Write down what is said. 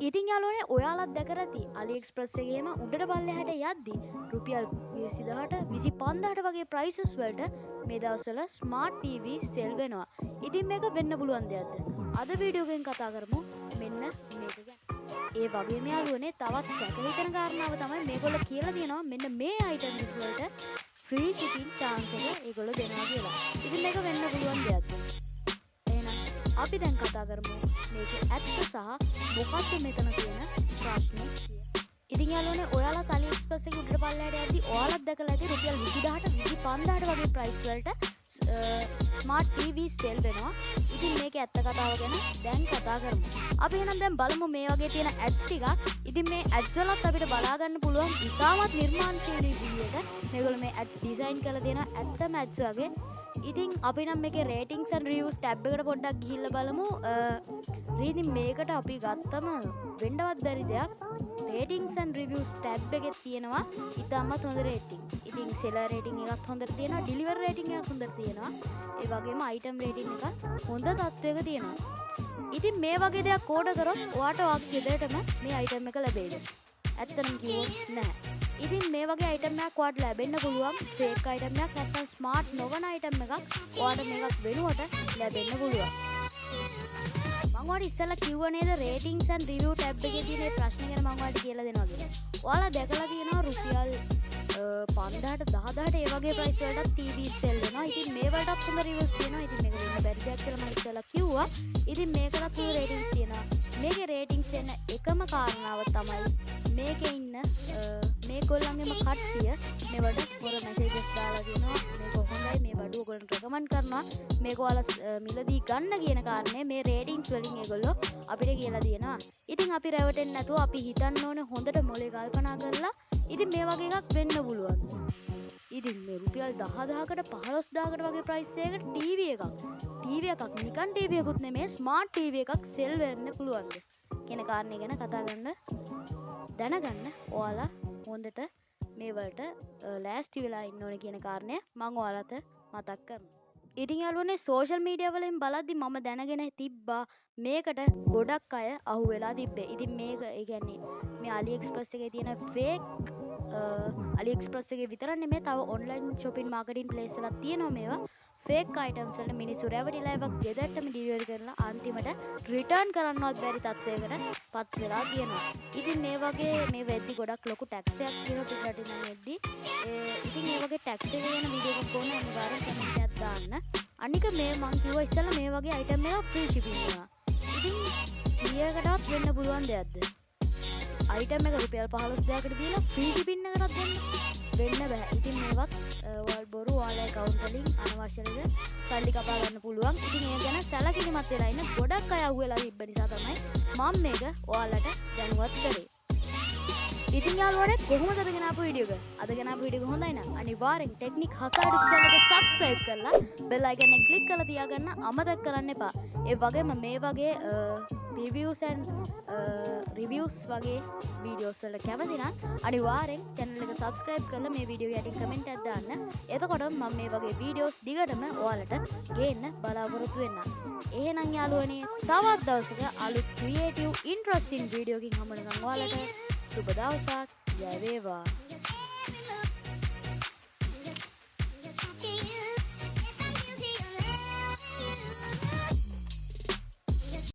ඉතින් යාළුවනේ ඔයාලත් දැකලා ඇති AliExpress එකේම උඩට පල්ලෙහාට යද්දි රුපියල් 20000ට 25000ට වගේ ප්‍රයිසස් වලට මේ දවස්වල ස්මාර්ට් TV සෙල් වෙනවා. ඉතින් මේක වෙන්න පුළුවන් දෙයක්ද? අද වීඩියෝ එකෙන් කතා කරමු මෙන්න මේක ගැන. ඒ වගේම යාළුවනේ තවත් සැක හිතෙන කාරණාව තමයි මේගොල්ලෝ කියලා තියෙනවා මෙන්න මේ අයිටම්ස් වලට ෆ්‍රී shipping chance එක ඒගොල්ලෝ දෙනවා කියලා. ඉතින් මේක වෙන්න පුළුවන් දෙයක්ද? එහෙනම් අපි දැන් කතා කරමු මේකේ ඇත්ත සහ මොකක්ද මෙතන තියෙන ප්‍රශ්නේ. ඉතින් යාළුවනේ ඔයාලා AliExpress එකේ උඩට පල්ලෙහාට යද්දි ඔයාලත් දැකලා ඇති රුපියල් 20000ට 25000ට වගේ ප්‍රයිස් වලට ස්මාර්ට් TV සෙල් වෙනවා. ඉතින් මේකේ ඇත්ත කතාව ගැන දැන් කතා කරමු. අපි එහෙනම් දැන් බලමු මේ වගේ තියෙන ඇඩ්ස් ටිකක්. ඉතින් මේ ඇඩ්ස් වලත් අපිට බලා ගන්න පුළුවන් ඉතාමත් නිර්මාණශීලී විදියට මේගොල්ලෝ මේ ඇඩ්ස් ඩිසයින් කරලා දෙන ඇත්තම ඇඩ්ස් වගේ. ඉතින් අපි නම් මේකේ ratings and reviews tab එකට පොඩ්ඩක් ගිහිල්ලා බලමු. ඉතින් මේකට අපි ගත්තම වෙන්නවත් බැරි දෙයක් ratings and reviews tab එකේ තියෙනවා ඉතාමත් හොඳ rating. ඉතින් seller rating එකත් හොඳට තියෙනවා, delivery rating එකත් හොඳට තියෙනවා. ඒ වගේම item rating එකත් හොඳ තත්ත්වයක තියෙනවා. ඉතින් මේ වගේ දෙයක් ඕඩර් කරොත් ඔයාට ඔයාගේ ගෙදරටම මේ item එක ලැබෙයිද? ඇත්තටම කිව්වොත් නැහැ. ඉතින් මේ වගේ item එකක් ඔයාට ලැබෙන්න පුළුවන් fake item එකක් නැත්නම් smart නොවන item එකක් ඔයාට මේකක් වෙනුවට ලැබෙන්න පුළුවන්. මම ඔයාලට ඉස්සෙල්ලා කිව්ව නේද ratings and review tab එකේ තියෙන මේ ප්‍රශ්න ගැන මම ඔයාලට කියලා දෙනවා කියලා. ඔයාලා දැකලා තියෙනවා රුපියල් 5000ට 10000ට ඒ වගේ ප්‍රයිස් වලට TV සෙල් වෙනවා. ඉතින් මේ වලටත් හොඳ රිවිව්ස් තියෙනවා. ඉතින් මේක වෙන්න බැරි දෙයක් කියලා මම ඉස්සෙල්ලා කිව්වා. ඉතින් මේකටත් හොඳ රේටින්ග්ස් තියෙනවා. මේකේ රේටින්ග්ස් එන්න එකම කාරණාව තමයි මේකේ ඉන්න මේගොල්ලන්ගේම කට්ටිය මේවට හොර මැසේජස් දාලා දෙනවා. මේක හොඳයි, මේ බඩුව ඔයගොල්ලන්ට රෙකමන්ඩ් කරනවා. මේක ඔයාලා මිලදී ගන්න කියන කාරණේ මේ රේටින්ග්ස් වලින් ඒගොල්ලෝ අපිට කියලා දෙනවා. ඉතින් අපි රැවටෙන්නේ නැතුව අපි හිතන්න ඕනේ හොඳට මොලේ කල්පනා කරලා. ඉතින් මේ වගේ එකක් වෙන්න පුළුවන්. ඉතින් මේ රුපියල් 10000කට 15000කට වගේ ප්‍රයිස් එකකට TV එකක්. TV එකක් නිකන් TV එකකුත් නෙමෙයි ස්මාර්ට් TV එකක් සෙල් වෙන්න පුළුවන්ද කියන කාරණේ ගැන කතා කරන්න දැනගන්න ඔයාලා හොඳට මේ වලට ලෑස්ති වෙලා ඉන්න ඕනේ කියන කාරණය මම ඔයාලට මතක් කරනවා. ඉතින් යාළුවනේ සෝෂල් මීඩියා වලින් බලද්දි මම දැනගෙන තිබ්බා මේකට ගොඩක් අය අහු වෙලා තිබ්බේ. ඉතින් මේක ඒ කියන්නේ මේ AliExpress එකේ තියෙන fake AliExpress එකේ විතරක් නෙමෙයි තව online shopping marketing place වලත් තියෙනවා මේවා. fake items වලට මිනිස්සු රැවටිලා ඒවා ගෙදරටම delivery කරලා අන්තිමට return කරන්නවත් බැරි තත්ත්වයකට පත් වෙලා තියෙනවා. ඉතින් මේ වගේ මේ වෙද්දි ගොඩක් ලොකු tax එකක් තියෙනවා පිටරටින් නම් වෙද්දි. ඉතින් මේ වගේ tax එක ගැන වීඩියෝ එකක් ඕන අනිවාර්යෙන් comment එකක් දාන්න. අනික මේ මං කිව්වා ඉස්සෙල්ලා මේ වගේ item එකක් free shipping වෙනවා. ඉතින් ඊයකටවත් වෙන්න පුළුවන් දෙයක්ද? item එක රුපියල් 15000කට දීලා free shipping එකකට දෙන්න බෑ. ඉතින් මේවත් ඔයාලා බොරු ඔයාලා account වලින් අනවශ්‍ය ලෙස සල්ලි කපා ගන්න පුළුවන්. ඉතින් ඒ ගැන සැලකිලිමත් වෙලා ඉන්න ගොඩක් අය අහුවෙලා තිබ්බ නිසා තමයි මම මේක ඔයාලට දැනුවත් කරේ. ඉතින් යාළුවනේ කොහොමද අද ගෙන ආපු වීඩියෝ එක? අද ගෙන ආපු වීඩියෝ එක හොඳයි නම් අනිවාර්යෙන් ටෙක්නික් හසාඩු channel එක subscribe කරලා bell icon එක click කරලා තියාගන්න අමතක කරන්න එපා. ඒ වගේම මේ වගේ reviews and reviews වගේ videos වලට කැමති නම් අනිවාර්යෙන් channel එක subscribe කරලා මේ වීඩියෝ යටින් comment එකක් දාන්න. එතකොට මම මේ වගේ videos දිගටම ඔයාලට ගේන්න බලාපොරොත්තු වෙන්නම්. එහෙනම් යාළුවනේ තවත් දවසක අලුත් creative interesting video එකකින් හමු වෙනකම් ඔයාලට සුබ දවසක්. ජය වේවා.